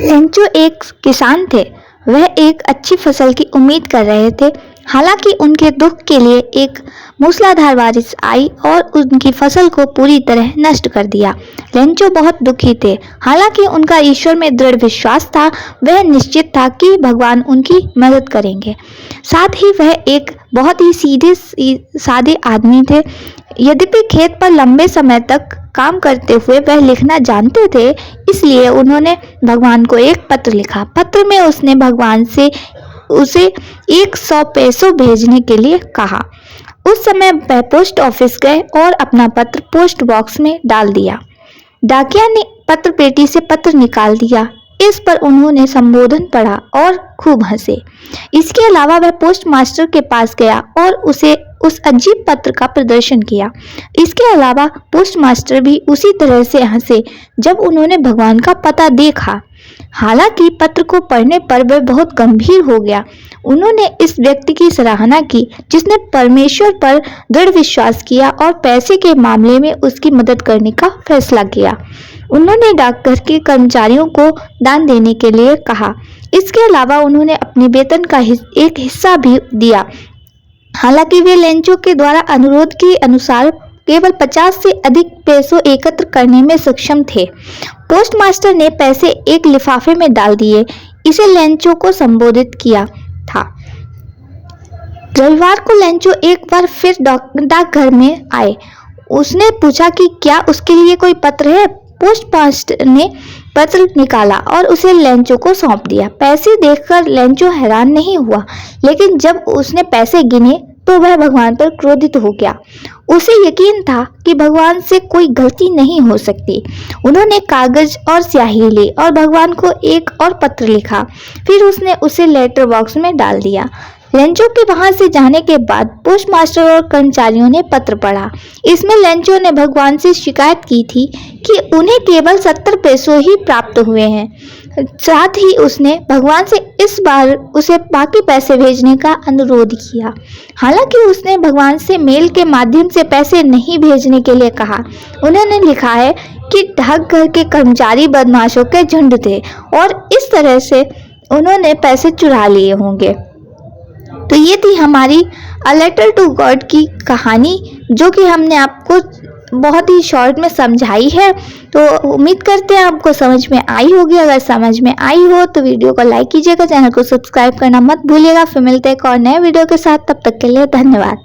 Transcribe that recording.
Lencho एक किसान थे। वह एक अच्छी फसल की उम्मीद कर रहे थे। हालांकि उनके दुख के लिए एक मूसलाधार बारिश आई और उनकी फसल को पूरी तरह नष्ट कर दिया। लेंचो बहुत दुखी थे। हालांकि उनका ईश्वर में दृढ़ विश्वास था। वह निश्चित था कि भगवान उनकी मदद करेंगे। साथ ही वह एक बहुत ही सीधे सादे आदमी थे। यद्यपि खेत पर लंबे समय तक काम करते हुए वह लिखना जानते थे, इसलिए उन्होंने भगवान को एक पत्र लिखा। पत्र में उसने भगवान से उसे 100 पैसों भेजने के लिए कहा। उस समय वह पोस्ट ऑफिस गए और अपना पत्र पोस्ट बॉक्स में डाल दिया। डाकिया ने पत्र पेटी से पत्र निकाल दिया। इस पर उन्होंने संबोधन पढ़ा और खूब हंसे। इसके अलावा वह पोस्ट मास्टर के पास गया और उसे उस अजीब पत्र का प्रदर्शन किया। इसके अलावा पोस्ट मास्टर भी उसी तरह से हंसे जब उन्होंने भगवान का पता देखा। हालांकि पत्र को पढ़ने पर वह बहुत गंभीर हो गया। उन्होंने इस व्यक्ति की सराहना की जिसने परमेश्वर पर दृढ़ विश्वास किया और पैसे के मामले में उसकी मदद करने का फैसला किया। उन्होंने डाकघर के कर्मचारियों को दान देने के लिए कहा। इसके अलावा उन्होंने अपने वेतन का एक हिस्सा भी दिया। हालांकि वे लेंचो के द्वारा अनुरोध के अनुसार केवल 50 से अधिक पैसों एकत्र करने में सक्षम थे। पोस्ट मास्टर ने पैसे एक लिफाफे में डाल दिए। इसे लेंचो को संबोधित किया था। रविवार को लेंचो एक बार फिर डाकघर में आए। उसने पूछा कि क्या उसके लिए कोई पत्र है। पोस्ट मास्टर ने पत्र निकाला और उसे लेंचो को सौंप दिया। पैसे देखकर लेंचो हैरान नहीं हुआ, लेकिन जब उसने पैसे गिने तो वह भगवान पर क्रोधित हो गया। उसे यकीन था कि भगवान से कोई गलती नहीं हो सकती। उन्होंने कागज और स्याही ली और भगवान को एक और पत्र लिखा। फिर उसने उसे लेटर बॉक्स में डाल दिया। लेंचो के वहां से जाने के बाद पोस्ट मास्टर और कर्मचारियों ने पत्र पढ़ा। इसमें लेंचो ने भगवान से शिकायत की थी कि उन्हें केवल 70 पैसों ही प्राप्त हुए हैं। साथ ही उसने भगवान से इस बार उसे बाकी पैसे भेजने का अनुरोध किया। हालांकि उसने भगवान से मेल के माध्यम से पैसे नहीं भेजने के लिए कहा। उन्होंने लिखा है कि डाकघर के कर्मचारी बदमाशों के झुंड थे और इस तरह से उन्होंने पैसे चुरा लिए होंगे। तो ये थी हमारी अ लेटर टू गॉड की कहानी, जो कि हमने आपको बहुत ही शॉर्ट में समझाई है। तो उम्मीद करते हैं आपको समझ में आई होगी। अगर समझ में आई हो तो वीडियो को लाइक कीजिएगा, चैनल को सब्सक्राइब करना मत भूलिएगा। फिर मिलते हैं एक और नए वीडियो के साथ। तब तक के लिए धन्यवाद।